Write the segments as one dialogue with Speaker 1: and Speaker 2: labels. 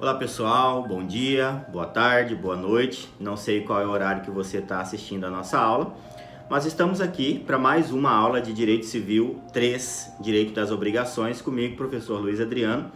Speaker 1: Olá pessoal, bom dia, boa tarde, boa noite. Não sei qual é o horário que você está assistindo a nossa aula, mas estamos aqui para mais uma aula de Direito Civil 3, Direito das Obrigações, comigo, professor Luiz Adriano,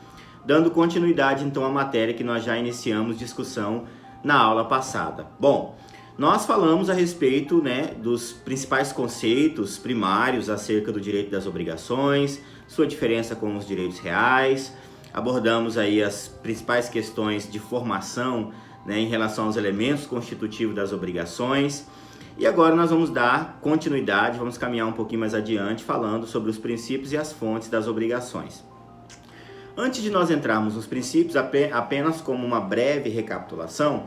Speaker 1: dando continuidade então à matéria que nós já iniciamos discussão na aula passada. Bom, nós falamos a respeito dos principais conceitos primários acerca do direito das obrigações, sua diferença com os direitos reais. Abordamos aí as principais questões de formação em relação aos elementos constitutivos das obrigações. E agora nós vamos dar continuidade, vamos caminhar um pouquinho mais adiante falando sobre os princípios e as fontes das obrigações. Antes de nós entrarmos nos princípios, apenas como uma breve recapitulação,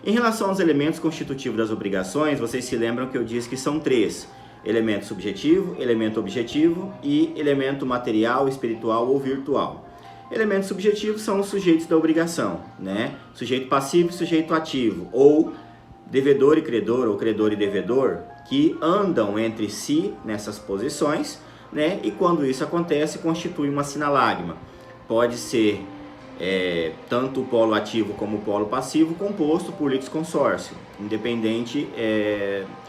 Speaker 1: em relação aos elementos constitutivos das obrigações, vocês se lembram que eu disse que são três: elemento subjetivo, elemento objetivo e elemento material, espiritual ou virtual. Elementos subjetivos são os sujeitos da obrigação, Sujeito passivo e sujeito ativo, ou devedor e credor, ou credor e devedor, que andam entre si nessas posições, e quando isso acontece, constitui uma sinalágma. Pode ser tanto o polo ativo como o polo passivo composto por litisconsórcio, independente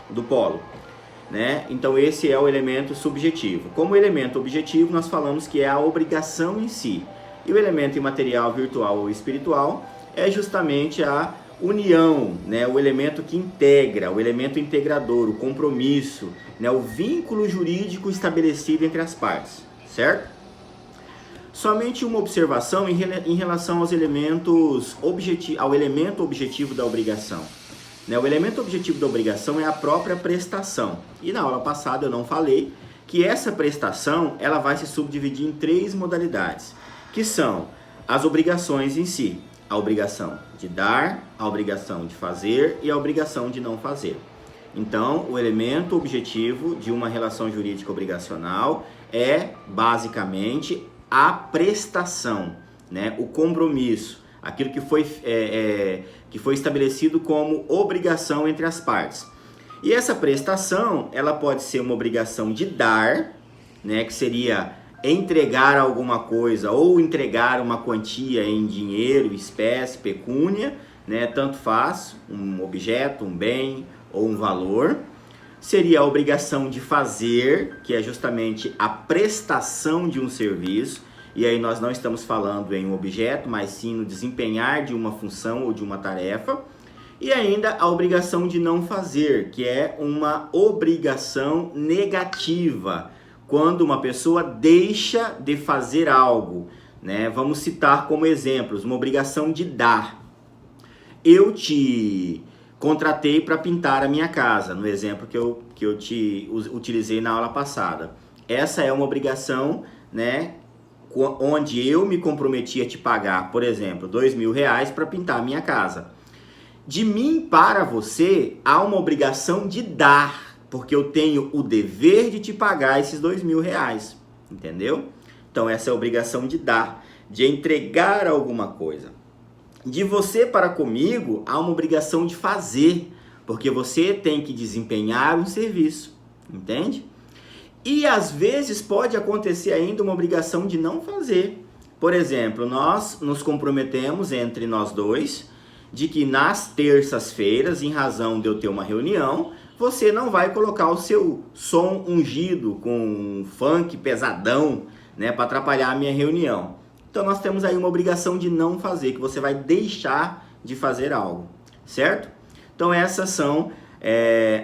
Speaker 1: do polo. Então esse é o elemento subjetivo. Como elemento objetivo, nós falamos que é a obrigação em si. E o elemento imaterial, virtual ou espiritual é justamente a união, o elemento que integra, o elemento integrador, o compromisso, o vínculo jurídico estabelecido entre as partes, certo? Somente uma observação em relação aos ao elemento objetivo da obrigação. O elemento objetivo da obrigação é a própria prestação. E na aula passada eu não falei que essa prestação ela vai se subdividir em três modalidades, que são as obrigações em si: a obrigação de dar, a obrigação de fazer e a obrigação de não fazer. Então, o elemento objetivo de uma relação jurídica obrigacional é basicamente a prestação, o compromisso, aquilo que foi estabelecido como obrigação entre as partes. E essa prestação, ela pode ser uma obrigação de dar, que seria entregar alguma coisa ou entregar uma quantia em dinheiro, espécie, pecúnia, tanto faz, um objeto, um bem ou um valor. Seria a obrigação de fazer, que é justamente a prestação de um serviço, e aí nós não estamos falando em um objeto, mas sim no desempenhar de uma função ou de uma tarefa. E ainda a obrigação de não fazer, que é uma obrigação negativa, quando uma pessoa deixa de fazer algo, Vamos citar como exemplos, uma obrigação de dar. Eu te contratei para pintar a minha casa, no exemplo que eu te utilizei na aula passada. Essa é uma obrigação, onde eu me comprometi a te pagar, por exemplo, R$2.000 para pintar a minha casa. De mim para você, há uma obrigação de dar, porque eu tenho o dever de te pagar esses R$2.000, entendeu? Então essa é a obrigação de dar, de entregar alguma coisa. De você para comigo, há uma obrigação de fazer, porque você tem que desempenhar um serviço, entende? E às vezes pode acontecer ainda uma obrigação de não fazer. Por exemplo, nós nos comprometemos entre nós dois de que nas terças-feiras, em razão de eu ter uma reunião, você não vai colocar o seu som ungido com um funk pesadão, para atrapalhar a minha reunião. Então nós temos aí uma obrigação de não fazer, que você vai deixar de fazer algo, certo? Então essas são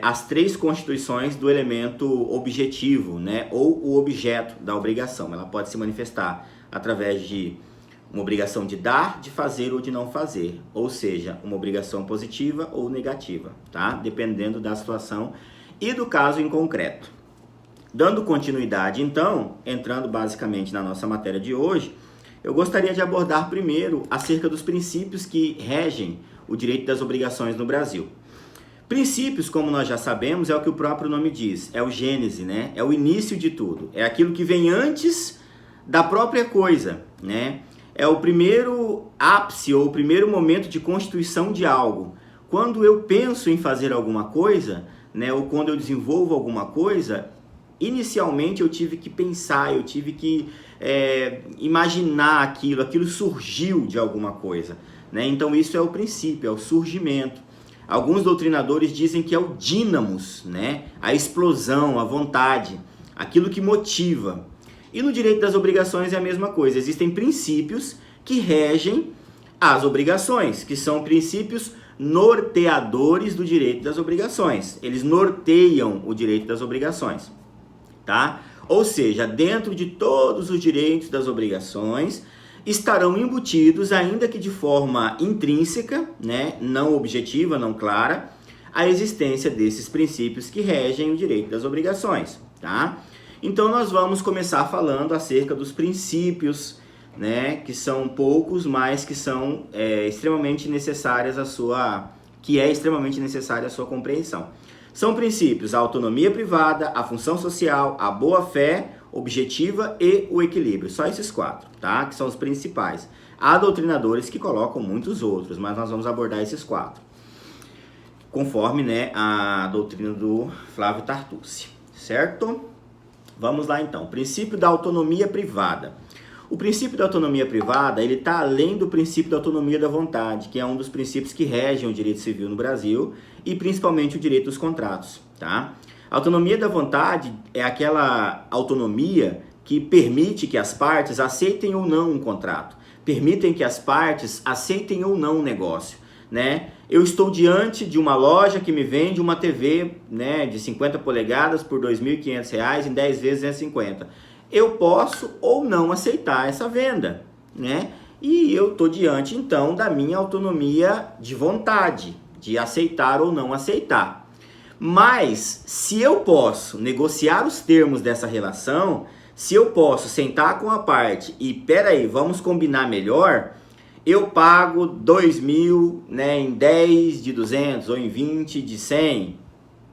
Speaker 1: as três constituições do elemento objetivo, ou o objeto da obrigação. Ela pode se manifestar através de uma obrigação de dar, de fazer ou de não fazer, ou seja, uma obrigação positiva ou negativa, tá? Dependendo da situação e do caso em concreto. Dando continuidade, então, entrando basicamente na nossa matéria de hoje, eu gostaria de abordar primeiro acerca dos princípios que regem o direito das obrigações no Brasil. Princípios, como nós já sabemos, é o que o próprio nome diz, é o gênese, é o início de tudo, é aquilo que vem antes da própria coisa, É o primeiro ápice ou o primeiro momento de constituição de algo. Quando eu penso em fazer alguma coisa, ou quando eu desenvolvo alguma coisa, inicialmente eu tive que pensar, eu tive que imaginar aquilo surgiu de alguma coisa, né? Então isso é o princípio, é o surgimento. Alguns doutrinadores dizem que é o dínamos, né? A explosão, a vontade, aquilo que motiva. E no direito das obrigações é a mesma coisa, existem princípios que regem as obrigações, que são princípios norteadores do direito das obrigações. Eles norteiam o direito das obrigações, tá? Ou seja, dentro de todos os direitos das obrigações estarão embutidos, ainda que de forma intrínseca, né, não objetiva, não clara, a existência desses princípios que regem o direito das obrigações, tá? Então nós vamos começar falando acerca dos princípios, né, que são poucos, mas que são extremamente necessárias extremamente necessária a sua compreensão. São princípios a autonomia privada, a função social, a boa-fé objetiva e o equilíbrio. Só esses 4, tá? Que são os principais. Há doutrinadores que colocam muitos outros, mas nós vamos abordar esses 4. Conforme, né, a doutrina do Flávio Tartucci, certo? Vamos lá então. Princípio da autonomia privada. O princípio da autonomia privada, ele está além do princípio da autonomia da vontade, que é um dos princípios que regem o direito civil no Brasil e principalmente o direito dos contratos, tá? A autonomia da vontade é aquela autonomia que permite que as partes aceitem ou não um contrato, permitem que as partes aceitem ou não um negócio, né? Eu estou diante de uma loja que me vende uma TV, né, de 50 polegadas por R$ 2.500 em 10 vezes 250. Eu posso ou não aceitar essa venda, né? E eu estou diante, então, da minha autonomia de vontade, de aceitar ou não aceitar. Mas, se eu posso negociar os termos dessa relação, se eu posso sentar com a parte e, peraí, vamos combinar melhor, eu pago 2.000, né, em 10 de 200 ou em 20 de 100,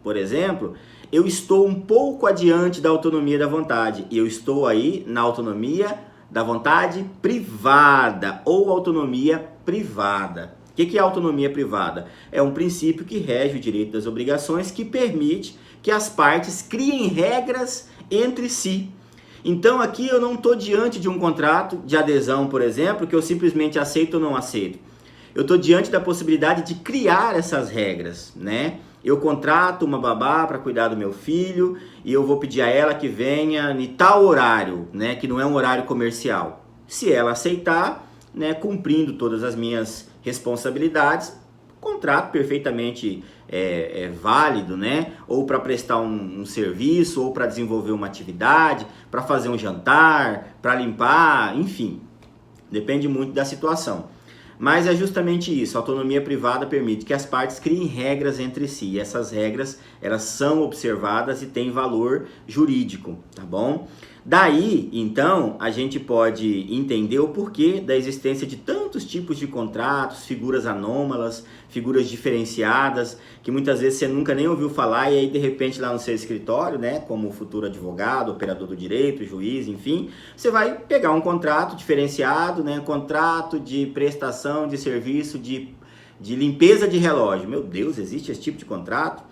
Speaker 1: por exemplo, eu estou um pouco adiante da autonomia da vontade. E eu estou aí na autonomia da vontade privada ou autonomia privada. O que é autonomia privada? É um princípio que rege o direito das obrigações, que permite que as partes criem regras entre si. Então aqui eu não estou diante de um contrato de adesão, por exemplo, que eu simplesmente aceito ou não aceito. Eu estou diante da possibilidade de criar essas regras, né? Eu contrato uma babá para cuidar do meu filho e eu vou pedir a ela que venha em tal horário, né, que não é um horário comercial. Se ela aceitar, né, cumprindo todas as minhas responsabilidades, contrato perfeitamente válido, né? Ou para prestar um serviço, ou para desenvolver uma atividade, para fazer um jantar, para limpar, enfim. Depende muito da situação. Mas é justamente isso, a autonomia privada permite que as partes criem regras entre si. E essas regras, elas são observadas e têm valor jurídico, tá bom? Daí, então, a gente pode entender o porquê da existência de tantos tipos de contratos, figuras anômalas, figuras diferenciadas, que muitas vezes você nunca nem ouviu falar e aí de repente lá no seu escritório, né, como futuro advogado, operador do direito, juiz, enfim, você vai pegar um contrato diferenciado, né, contrato de prestação de serviço de limpeza de relógio. Meu Deus, existe esse tipo de contrato?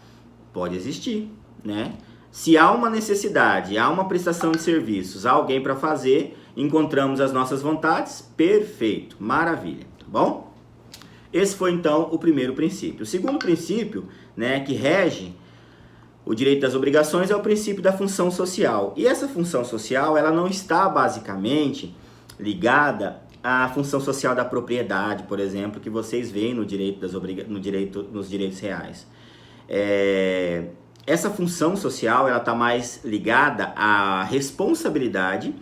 Speaker 1: Pode existir, né? Se há uma necessidade, há uma prestação de serviços, há alguém para fazer, encontramos as nossas vontades, perfeito, maravilha, tá bom? Esse foi então o primeiro princípio. O segundo princípio, né, que rege o direito das obrigações é o princípio da função social. E essa função social, ela não está basicamente ligada à função social da propriedade, por exemplo, que vocês veem no direito nos direitos reais. Essa função social, ela está mais ligada à responsabilidade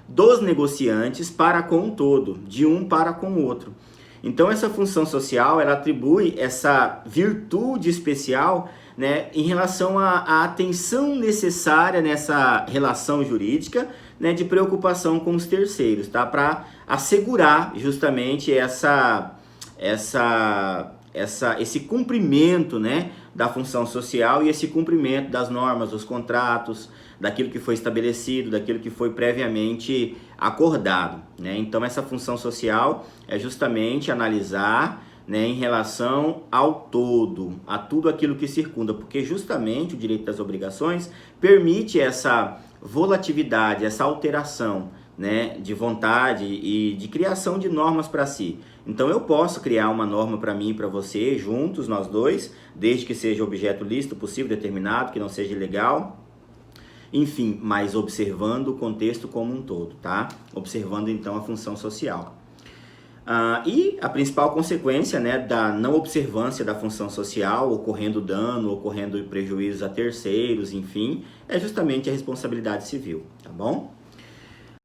Speaker 1: dos negociantes para com o todo, de um para com o outro. Então, essa função social, ela atribui essa virtude especial, né, em relação à atenção necessária nessa relação jurídica, né, de preocupação com os terceiros, tá? Para assegurar justamente esse cumprimento, né, da função social e esse cumprimento das normas, dos contratos, daquilo que foi estabelecido, daquilo que foi previamente acordado, né? Então essa função social é justamente analisar, né, em relação ao todo, a tudo aquilo que circunda, porque justamente o direito das obrigações permite essa volatilidade, essa alteração, né, de vontade e de criação de normas para si. Então eu posso criar uma norma para mim e para você, juntos, nós dois, desde que seja objeto lícito, possível, determinado, que não seja ilegal, enfim, mas observando o contexto como um todo, tá? Observando então a função social. E a principal consequência, né, da não observância da função social, ocorrendo dano, ocorrendo prejuízos a terceiros, enfim, é justamente a responsabilidade civil, tá bom?